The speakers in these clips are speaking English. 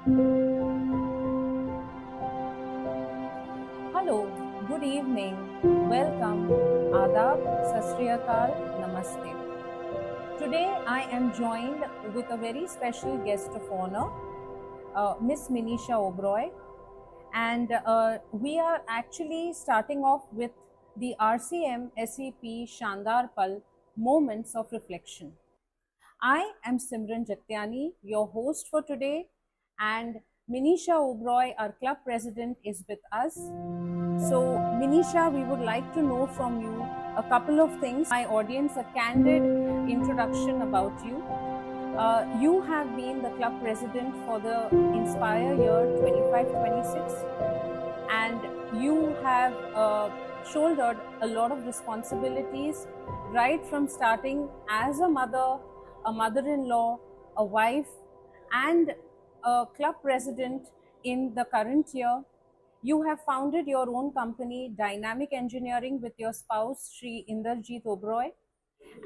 Hello, good evening, welcome, Adab, Sat Sri Akal, Namaste. Today I am joined with a very special guest of honor, Miss Minisha Oberoi, and we are actually starting off with the RCM SEP Shandar Pal Moments of Reflection. I am Simran Jatyani, your host for today, and Minisha Oberoi, our club president, is with us. So, Minisha, we would like to know from you a couple of things. My audience, a candid introduction about you. You have been the club president for the Inspire year 25-26, and you have shouldered a lot of responsibilities right from starting as a mother, a mother-in-law, a wife, and a club president in the current year. You have founded your own company, Dynamic Engineering, with your spouse, Sri Inderjeet Oberoi,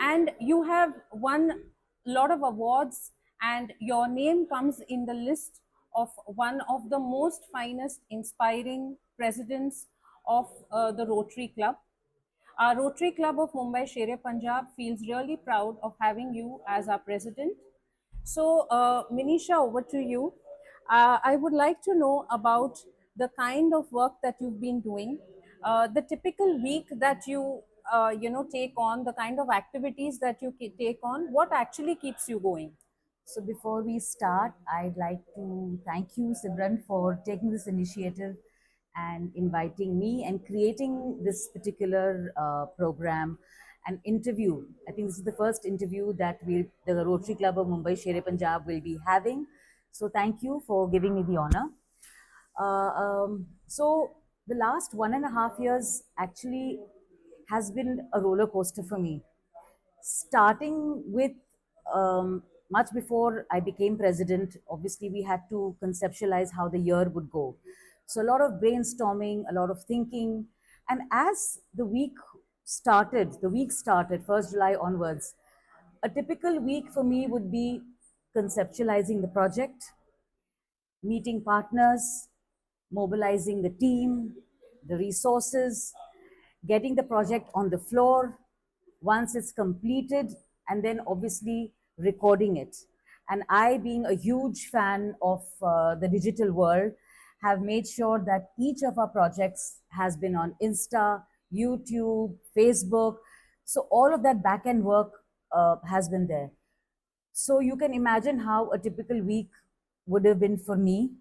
and you have won a lot of awards, and your name comes in the list of one of the most finest, inspiring presidents of the Rotary Club. Our Rotary Club of Mumbai Shere Punjab feels really proud of having you as our president. So, Minisha, over to you. I would like to know about the kind of work that you've been doing, the typical week that you take on, the kind of activities that you take on. What actually keeps you going? So before we start, I'd like to thank you, Simran, for taking this initiative and inviting me and creating this particular program, an interview. I think this is the first interview that the Rotary Club of Mumbai Shere Punjab will be having. So thank you for giving me the honor. So the last 1.5 years actually has been a roller coaster for me. Starting with much before I became president, obviously we had to conceptualize how the year would go. So a lot of brainstorming, a lot of thinking. And as the week started, 1st July onwards, a typical week for me would be conceptualizing the project, meeting partners, mobilizing the team, the resources, getting the project on the floor once it's completed, and then obviously recording it. And I, being a huge fan of the digital world, have made sure that each of our projects has been on Insta, YouTube, Facebook. So all of that back end work has been there. So you can imagine how a typical week would have been for me.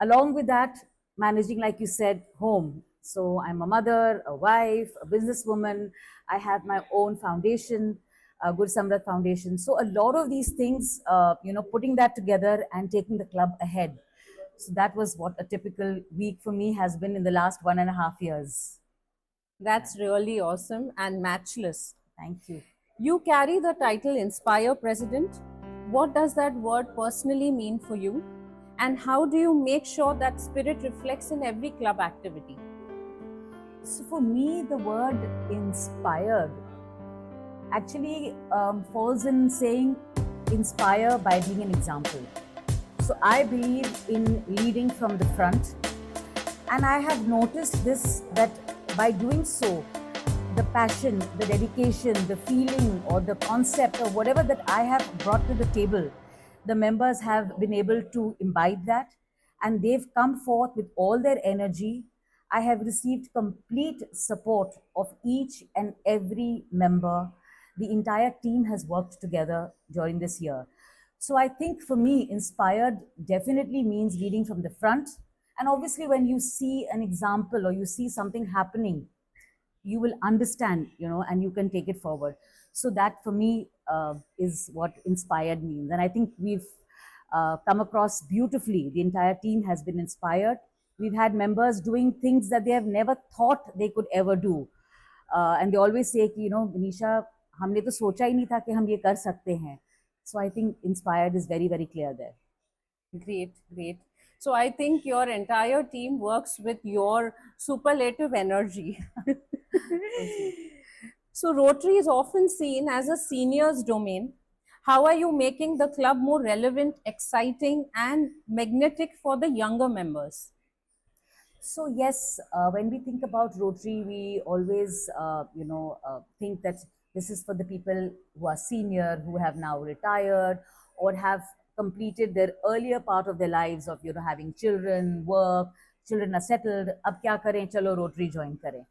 Along with that, managing, like you said, home. So I'm a mother, a wife, a businesswoman. I have my own foundation, Good Samrat Foundation. So a lot of these things, putting that together and taking the club ahead. So that was what a typical week for me has been in the last 1.5 years. That's really awesome and matchless. Thank you. You carry the title Inspire President. What does that word personally mean for you? And how do you make sure that spirit reflects in every club activity? So for me, the word inspired actually falls in saying inspire by being an example. So I believe in leading from the front, and I have noticed this, that by doing so, the passion, the dedication, the feeling or the concept or whatever that I have brought to the table, the members have been able to imbibe that, and they've come forth with all their energy. I have received complete support of each and every member. The entire team has worked together during this year. So I think for me, inspired definitely means leading from the front. And obviously, when you see an example or you see something happening, you will understand, and you can take it forward. So that for me is what inspired means. And I think we've come across beautifully. The entire team has been inspired. We've had members doing things that they have never thought they could ever do. And they always say, Manisha, हमने तो सोचा ही नहीं था कि हम ये कर सकते हैं. So I think inspired is very, very clear there. Great, great. So I think your entire team works with your superlative energy. So Rotary is often seen as a seniors domain. How are you making the club more relevant, exciting, and magnetic for the younger members? So yes, when we think about Rotary, we always, think that this is for the people who are senior, who have now retired, or have completed their earlier part of their lives of having children, work. Children are settled. Ab kya kare? Chalo Rotary join kare.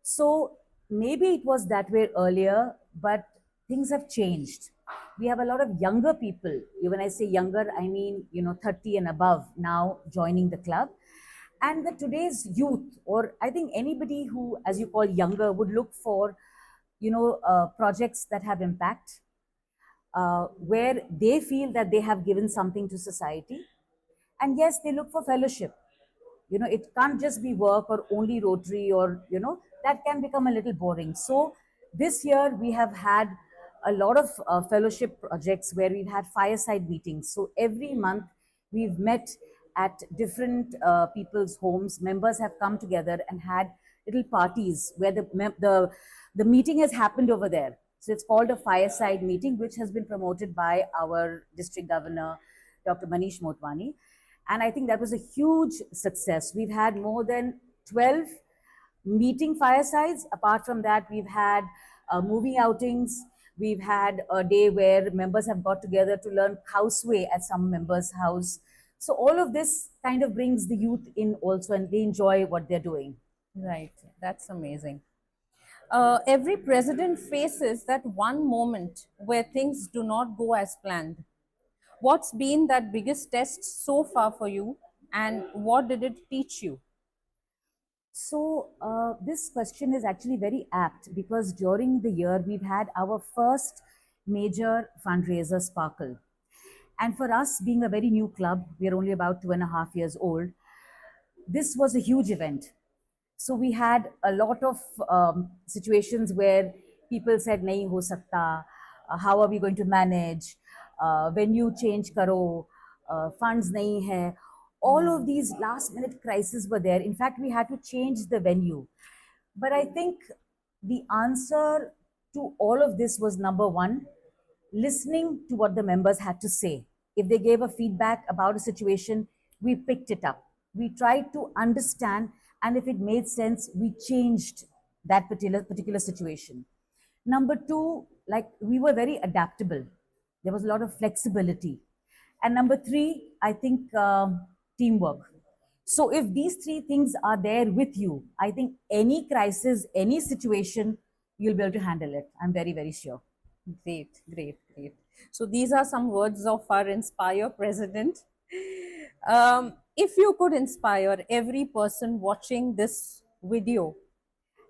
So maybe it was that way earlier, but things have changed. We have a lot of younger people. When I say younger, I mean 30 and above now joining the club, and the today's youth, or I think anybody who, as you call, younger, would look for projects that have impact, where they feel that they have given something to society. And yes, they look for fellowship. It can't just be work or only Rotary, or that can become a little boring. So this year we have had a lot of fellowship projects where we've had fireside meetings. So every month we've met at different people's homes. Members have come together and had little parties where the meeting has happened over there. So it's called a fireside meeting, which has been promoted by our district governor, Dr. Manish Motwani. And I think that was a huge success. We've had more than 12 meeting firesides. Apart from that, we've had movie outings. We've had a day where members have got together to learn houseway at some members' house. So all of this kind of brings the youth in also, and they enjoy what they're doing. Right, that's amazing. Every president faces that one moment where things do not go as planned. What's been that biggest test so far for you, and what did it teach you? So, this question is actually very apt because during the year we've had our first major fundraiser, Sparkle. And for us, being a very new club, we're only about 2.5 years old, this was a huge event. So we had a lot of situations where people said, "Nahi ho sakta." How are we going to manage? Venue change karo. Funds nahi hai. All of these last minute crises were there. In fact, we had to change the venue. But I think the answer to all of this was, number one, listening to what the members had to say. If they gave a feedback about a situation, we picked it up. We tried to understand, and if it made sense, we changed that particular situation. Number two, like, we were very adaptable. There was a lot of flexibility. And number three, I think teamwork. So if these three things are there with you, I think any crisis, any situation, you'll be able to handle it. I'm very, very sure. Great, great, great. So these are some words of our Inspire president. If you could inspire every person watching this video,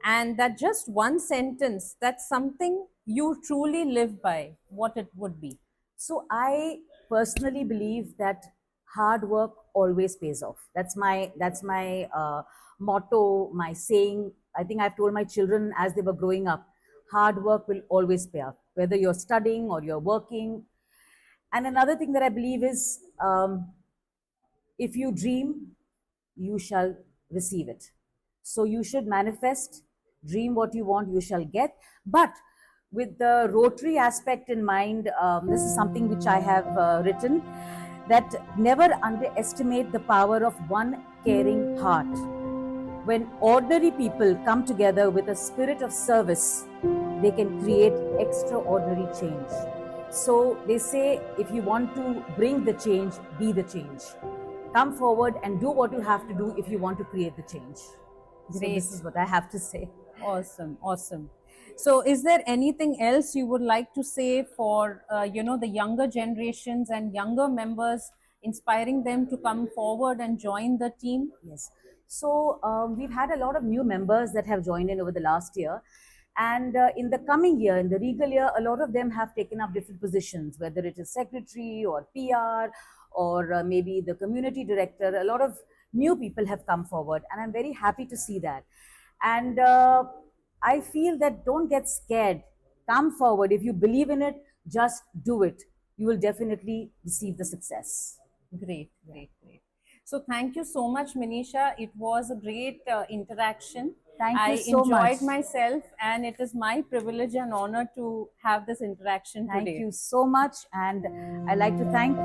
and that just one sentence, that's something you truly live by, what it would be? So I personally believe that hard work always pays off. That's my motto, my saying. I think I've told my children as they were growing up, hard work will always pay off, whether you're studying or you're working. And another thing that I believe is, if you dream, you shall receive it. So you should manifest, dream what you want, you shall get. But with the Rotary aspect in mind, this is something which I have written, that never underestimate the power of one caring heart. When ordinary people come together with a spirit of service, they can create extraordinary change. So they say, if you want to bring the change, be the change. Come forward and do what you have to do if you want to create the change. So Great. this is what I have to say. Awesome, awesome. So is there anything else you would like to say for the younger generations and younger members, inspiring them to come forward and join the team? Yes. So we've had a lot of new members that have joined in over the last year. And in the coming year, in the regal year, a lot of them have taken up different positions, whether it is secretary or PR or maybe the community director. A lot of new people have come forward, and I'm very happy to see that. And I feel that don't get scared. Come forward. If you believe in it, just do it. You will definitely receive the success. Great, great, great. So thank you so much, Manisha. It was a great interaction. Thank you I so much. enjoyed myself, and it is my privilege and honor to have this interaction Thank today. you so much. And I'd like to thank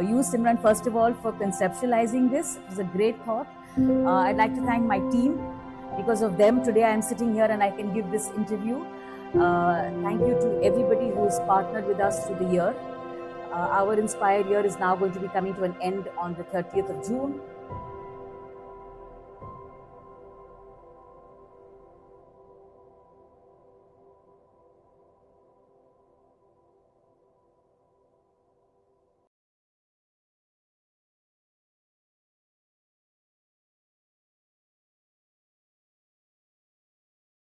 you, Simran, first of all, for conceptualizing this. It was a great thought. I'd like to thank my team. Because of them, today I'm sitting here and I can give this interview. Thank you to everybody who's partnered with us through the year. Our Inspire year is now going to be coming to an end on the 30th of June.